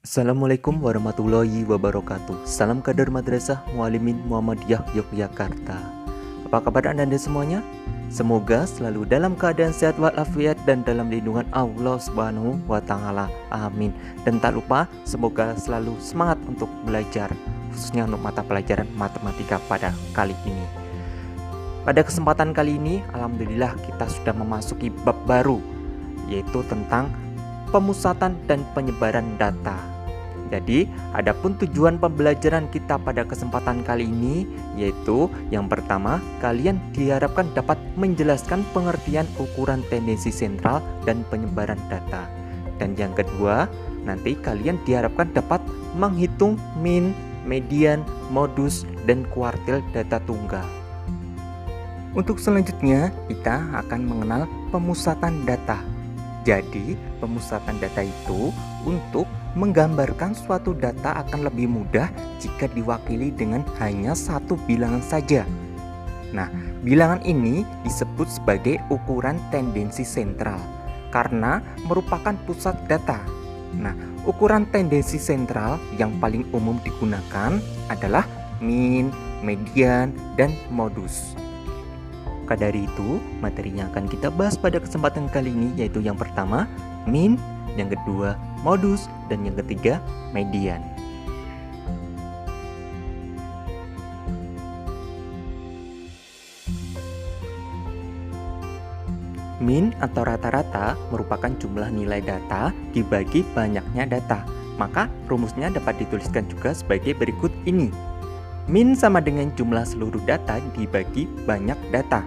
Assalamualaikum warahmatullahi wabarakatuh. Salam kader Madrasah Mualimin Muhammadiyah Yogyakarta. Apa kabar Anda semuanya? Semoga selalu dalam keadaan sehat walafiat dan dalam lindungan Allah Subhanahu wa taala. Amin. Dan tak lupa semoga selalu semangat untuk belajar, khususnya untuk mata pelajaran matematika pada kali ini. Pada kesempatan kali ini, alhamdulillah kita sudah memasuki bab baru, yaitu tentang pemusatan dan penyebaran data. Jadi, adapun tujuan pembelajaran kita pada kesempatan kali ini yaitu yang pertama, kalian diharapkan dapat menjelaskan pengertian ukuran tendensi sentral dan penyebaran data. Dan yang kedua, nanti kalian diharapkan dapat menghitung min, median, modus, dan kuartil data tunggal. Untuk selanjutnya, kita akan mengenal pemusatan data. Jadi, pemusatan data itu untuk menggambarkan suatu data akan lebih mudah jika diwakili dengan hanya satu bilangan saja. Nah, bilangan ini disebut sebagai ukuran tendensi sentral karena merupakan pusat data. Nah, ukuran tendensi sentral yang paling umum digunakan adalah min, median, dan modus. Maka dari itu, materi yang akan kita bahas pada kesempatan kali ini yaitu yang pertama, min, yang kedua, modus, dan yang ketiga, median. Min atau rata-rata merupakan jumlah nilai data dibagi banyaknya data. Maka rumusnya dapat dituliskan juga sebagai berikut ini. Min sama dengan jumlah seluruh data dibagi banyak data.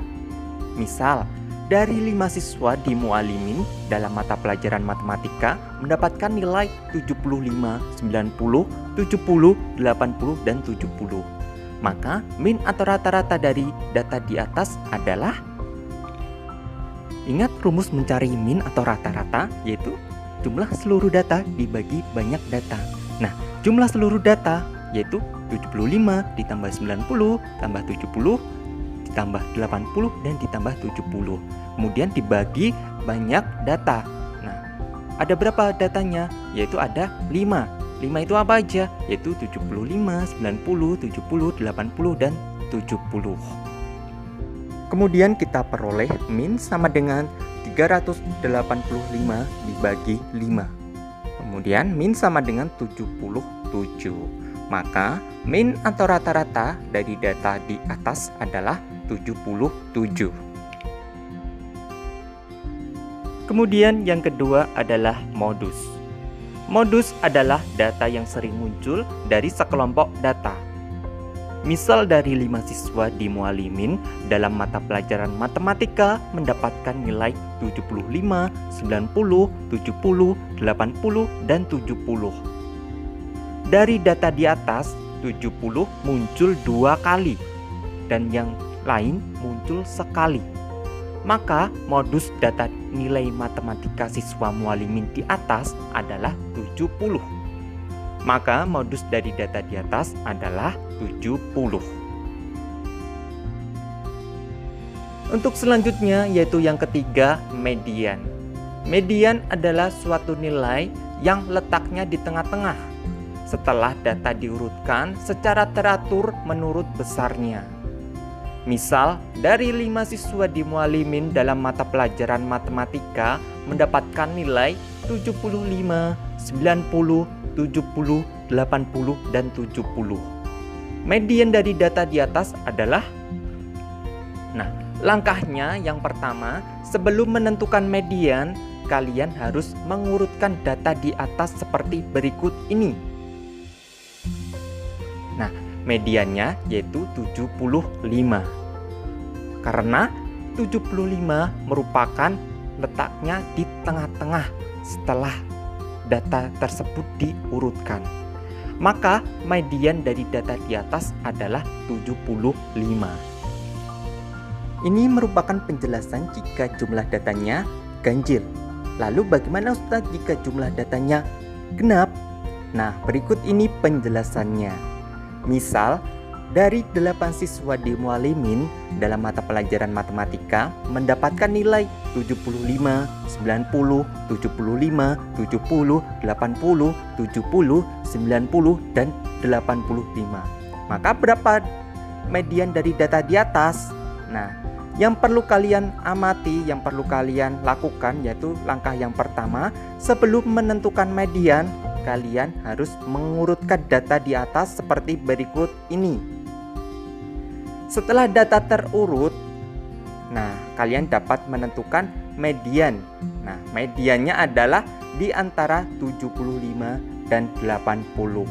Misal, dari 5 siswa di Mualimin dalam mata pelajaran matematika mendapatkan nilai 75, 90, 70, 80, dan 70. Maka min atau rata-rata dari data di atas adalah, ingat rumus mencari min atau rata-rata yaitu jumlah seluruh data dibagi banyak data. Nah, jumlah seluruh data yaitu 75 ditambah 90 tambah 70 ditambah 80 dan ditambah 70. Kemudian dibagi banyak data. Nah, ada berapa datanya? Yaitu ada 5. 5 itu apa aja? Yaitu 75, 90, 70, 80 dan 70. Kemudian kita peroleh min sama dengan 385 dibagi 5. Kemudian min sama dengan 77. Maka min atau rata-rata dari data di atas adalah 77. Kemudian yang kedua adalah modus. Modus adalah data yang sering muncul dari sekelompok data. Misal dari 5 siswa di Mualimin dalam mata pelajaran matematika mendapatkan nilai 75, 90, 70, 80, dan 70. Dari data di atas, 70 muncul 2 kali dan yang lain muncul sekali. Maka modus data nilai matematika siswa Mualimin di atas adalah 70. Maka modus dari data di atas adalah 70. Untuk selanjutnya yaitu yang ketiga, median. Median adalah suatu nilai yang letaknya di tengah-tengah setelah data diurutkan secara teratur menurut besarnya. Misal, dari 5 siswa di Mualimin dalam mata pelajaran matematika mendapatkan nilai 75, 90, 70, 80, dan 70. Median dari data di atas adalah, nah, langkahnya yang pertama, sebelum menentukan median, kalian harus mengurutkan data di atas seperti berikut ini. Nah, mediannya yaitu 75. Karena 75 merupakan letaknya di tengah-tengah setelah data tersebut diurutkan. Maka median dari data di atas adalah 75. Ini merupakan penjelasan jika jumlah datanya ganjil. Lalu bagaimana Ustaz jika jumlah datanya genap? Nah, berikut ini penjelasannya. Misal, Dari 8 siswa di Mualimin dalam mata pelajaran matematika mendapatkan nilai 75, 90, 75, 70, 80, 70, 90, dan 85. Maka berapa median dari data di atas? Nah, yang perlu kalian amati, yang perlu kalian lakukan yaitu langkah yang pertama, sebelum menentukan median, kalian harus mengurutkan data di atas seperti berikut ini. Setelah data terurut, nah kalian dapat menentukan median. Nah, mediannya adalah di antara 75 dan 80.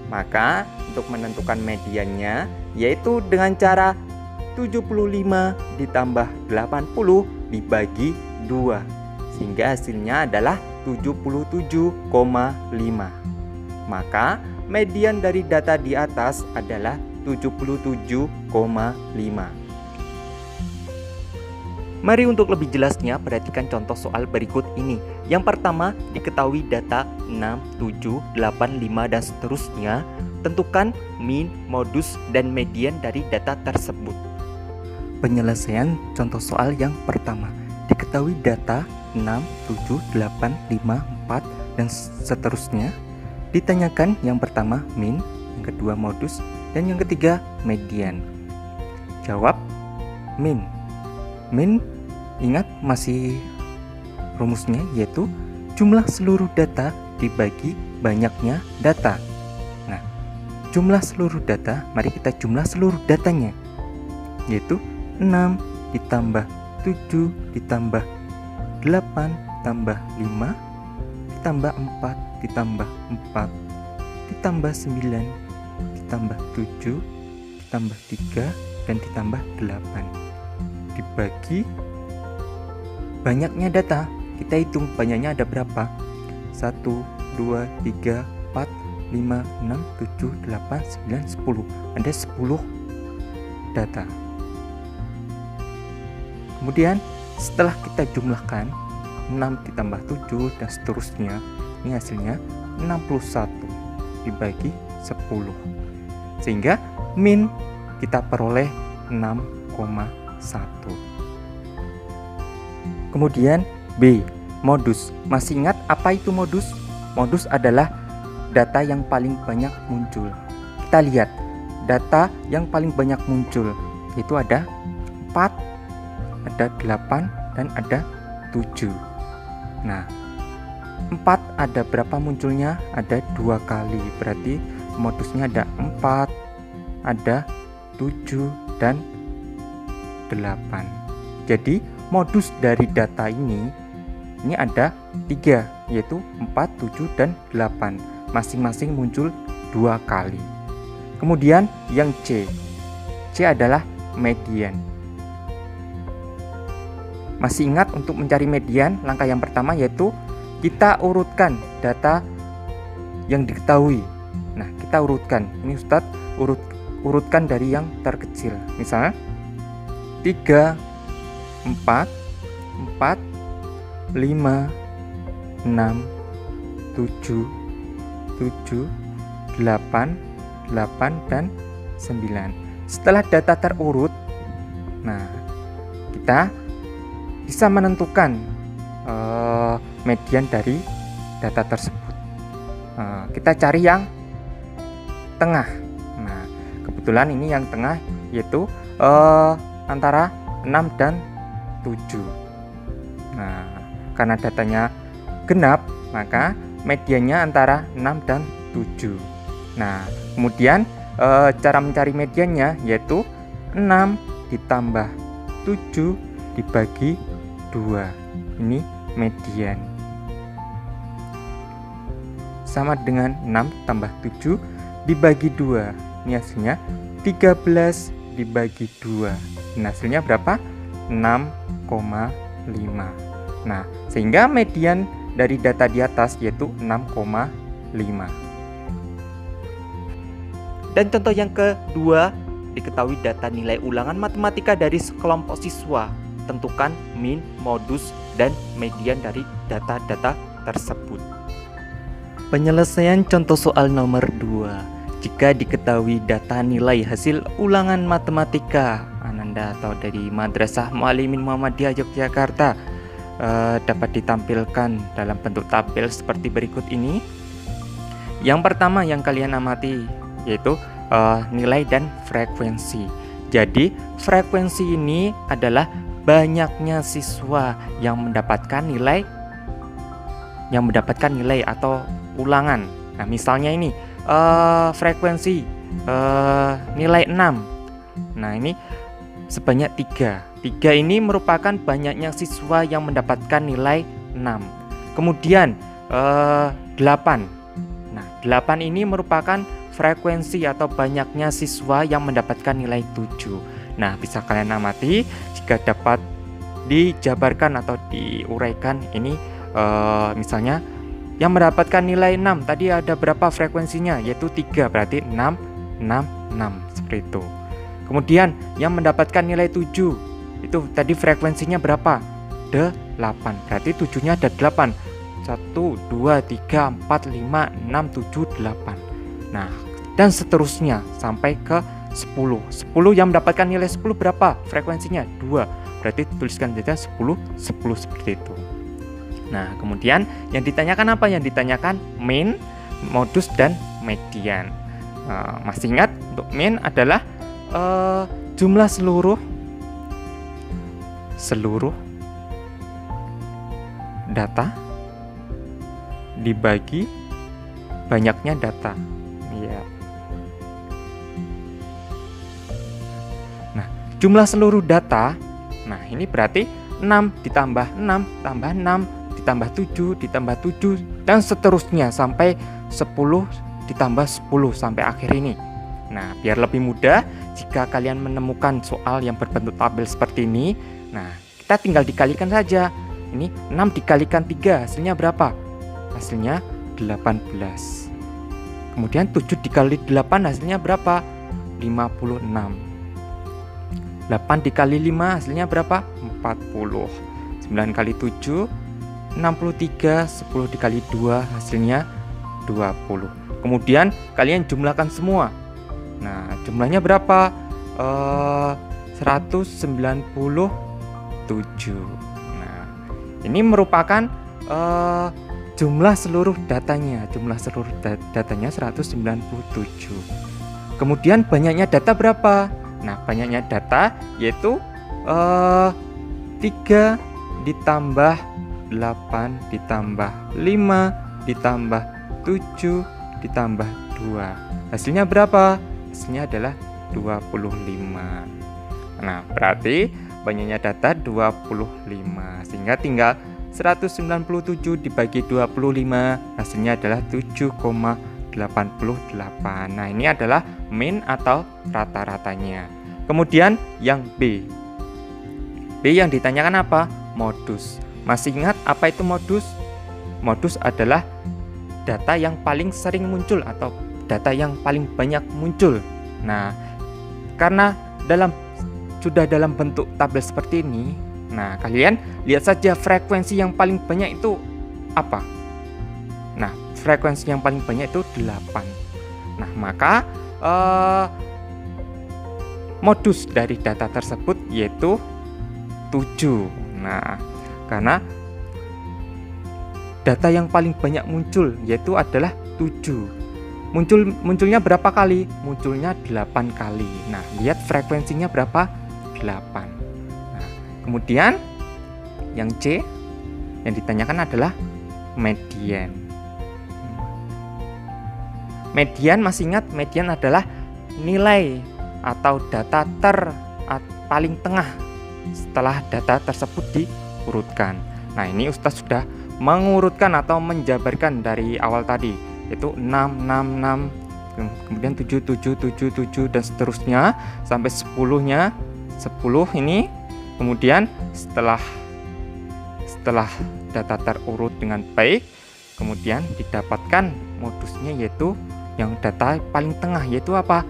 Maka untuk menentukan mediannya yaitu dengan cara 75 ditambah 80 dibagi 2, sehingga hasilnya adalah 77,5. Maka median dari data di atas adalah 77,5. Mari untuk lebih jelasnya perhatikan contoh soal berikut ini. Yang pertama, diketahui data 6, 7, 8, 5 dan seterusnya. Tentukan min, modus, dan median dari data tersebut. Penyelesaian contoh soal yang pertama. Diketahui data 6, 7, 8, 5, 4 dan seterusnya. Ditanyakan yang pertama min, yang kedua modus, dan yang ketiga median. Jawab min. Min, ingat masih rumusnya yaitu jumlah seluruh data dibagi banyaknya data. Nah, jumlah seluruh data, mari kita jumlah seluruh datanya, yaitu 6 ditambah 7 ditambah 8 tambah 5 ditambah 4 ditambah 4 ditambah 9 ditambah 7 ditambah 3 dan ditambah 8 dibagi banyaknya data. Kita hitung banyaknya ada berapa. 1, 2, 3, 4, 5, 6, 7, 8, 9, 10. Ada 10 data. Kemudian setelah kita jumlahkan 6 ditambah 7 dan seterusnya, ini hasilnya 61 dibagi 10, sehingga min kita peroleh 6,1. Kemudian B, modus. Masih ingat apa itu modus? Modus adalah data yang paling banyak muncul. Kita lihat data yang paling banyak muncul, yaitu ada 4, ada 8, dan ada 7. Nah, 4 ada berapa munculnya? Ada 2 kali. Berarti modusnya ada 4, ada 7, dan 8. Jadi modus dari data ini ada 3, yaitu 4, 7, dan 8. Masing-masing muncul 2 kali. Kemudian yang C. C adalah median. Masih ingat untuk mencari median, langkah yang pertama yaitu kita urutkan data yang diketahui. Nah, kita urutkan. Ini Ustadz urutkan dari yang terkecil. Misalnya 3, 4, 4, 5, 6, 7, 7, 8, 8, dan 9. Setelah data terurut, nah kita bisa menentukan median dari data tersebut. Kita cari yang tengah. Nah, kebetulan ini yang tengah yaitu antara 6 dan 7. Nah, karena datanya genap, maka mediannya antara 6 dan 7. Nah, kemudian cara mencari mediannya yaitu 6 ditambah 7 dibagi 2. Ini median. Sama dengan 6 tambah 7 dibagi 2. Ini hasilnya 13 dibagi 2. Nah, hasilnya berapa? 6,5. Nah, sehingga median dari data di atas yaitu 6,5. Dan contoh yang kedua, diketahui data nilai ulangan matematika dari sekelompok siswa. Tentukan min, modus, dan median dari data-data tersebut. Penyelesaian contoh soal nomor 2. Jika diketahui data nilai hasil ulangan matematika Ananda atau dari Madrasah Mualimin Muhammadiyah Yogyakarta dapat ditampilkan dalam bentuk tabel seperti berikut ini. Yang pertama yang kalian amati yaitu nilai dan frekuensi. Jadi frekuensi ini adalah banyaknya siswa yang mendapatkan nilai atau ulangan. Nah, misalnya ini frekuensi nilai 6. Nah, ini sebanyak 3. 3 ini merupakan banyaknya siswa yang mendapatkan nilai 6. Kemudian 8. Nah, 8 ini merupakan frekuensi atau banyaknya siswa yang mendapatkan nilai 7. Nah, bisa kalian amati jika dapat dijabarkan atau diuraikan ini misalnya yang mendapatkan nilai 6 tadi ada berapa frekuensinya, yaitu 3, berarti 6 seperti itu. Kemudian yang mendapatkan nilai 7 itu tadi frekuensinya berapa? 8, berarti 7-nya ada 8. 1, 2, 3, 4, 5, 6, 7, 8. Nah, dan seterusnya sampai ke 10. 10 yang mendapatkan nilai 10 berapa? Frekuensinya 2. Berarti tuliskan saja 10 seperti itu. Nah, kemudian yang ditanyakan apa? Yang ditanyakan mean, modus, dan median. Masih ingat untuk mean adalah jumlah seluruh data dibagi banyaknya data. Ya. Nah, jumlah seluruh data. Nah, ini berarti 6 ditambah 6 tambah 6 ditambah 7 ditambah 7 dan seterusnya sampai 10 ditambah 10 sampai akhir ini. Nah, biar lebih mudah jika kalian menemukan soal yang berbentuk tabel seperti ini, nah, kita tinggal dikalikan saja. Ini 6 dikalikan 3 hasilnya berapa? Hasilnya 18. Kemudian 7 dikali 8 hasilnya berapa? 56. 8 dikali 5 hasilnya berapa? 40. 9 kali 7 63. 10 dikali 2 hasilnya 20. Kemudian kalian jumlahkan semua. Nah, jumlahnya berapa? 197. Nah, ini merupakan jumlah seluruh datanya. Jumlah seluruh datanya 197. Kemudian banyaknya data berapa? Nah, banyaknya data yaitu 3 ditambah 8 ditambah 5 ditambah 7 ditambah 2. Hasilnya berapa? Hasilnya adalah 25. Nah, berarti banyaknya data 25. Sehingga tinggal 197 dibagi 25, hasilnya adalah 7,88. Nah, ini adalah mean atau rata-ratanya. Kemudian yang B. B yang ditanyakan apa? Modus. Masih ingat apa itu modus? Modus adalah data yang paling sering muncul atau data yang paling banyak muncul. Nah, karena sudah dalam bentuk tabel seperti ini, nah, kalian lihat saja frekuensi yang paling banyak itu apa? Nah, frekuensi yang paling banyak itu 8. Nah, maka modus dari data tersebut yaitu 7. Nah, karena data yang paling banyak muncul yaitu adalah 7. Munculnya berapa kali? Munculnya 8 kali. Nah, lihat frekuensinya berapa? 8. Nah, kemudian yang C yang ditanyakan adalah median. Median, masih ingat median adalah nilai atau data paling tengah setelah data tersebut diurutkan. Nah, ini Ustaz sudah mengurutkan atau menjabarkan dari awal tadi, yaitu 6, 6, 6, kemudian 7, 7, 7, 7 dan seterusnya sampai 10-nya 10 ini. Kemudian setelah data terurut dengan baik, kemudian didapatkan modusnya yaitu yang data paling tengah yaitu apa?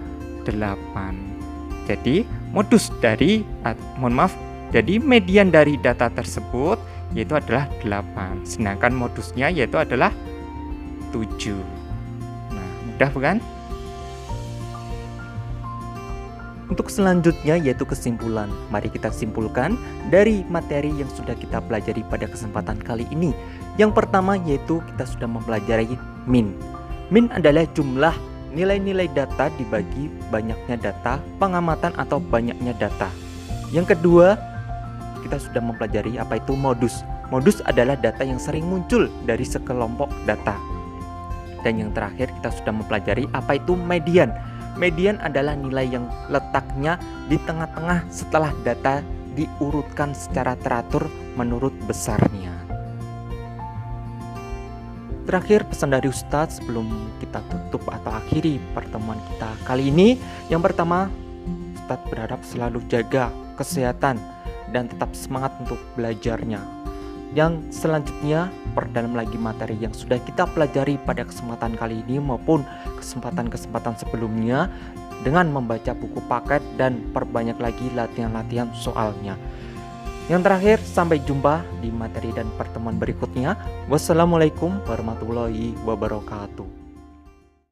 8. Jadi modus dari jadi median dari data tersebut yaitu adalah 8. Sedangkan modusnya yaitu adalah 7. Nah, mudah bukan? Untuk selanjutnya yaitu kesimpulan. Mari kita simpulkan dari materi yang sudah kita pelajari pada kesempatan kali ini. Yang pertama yaitu kita sudah mempelajari min. Min adalah jumlah nilai-nilai data dibagi banyaknya data, pengamatan atau banyaknya data. Yang kedua, kita sudah mempelajari apa itu modus. Modus adalah data yang sering muncul dari sekelompok data. Dan yang terakhir kita sudah mempelajari apa itu median. Median adalah nilai yang letaknya di tengah-tengah setelah data diurutkan secara teratur menurut besarnya. Terakhir pesan dari Ustadz sebelum kita tutup atau akhiri pertemuan kita kali ini. Yang pertama, Ustadz berharap selalu jaga kesehatan dan tetap semangat untuk belajarnya. Yang selanjutnya, perdalam lagi materi yang sudah kita pelajari pada kesempatan kali ini maupun kesempatan-kesempatan sebelumnya dengan membaca buku paket dan perbanyak lagi latihan-latihan soalnya. Yang terakhir, sampai jumpa di materi dan pertemuan berikutnya. Wassalamualaikum warahmatullahi wabarakatuh.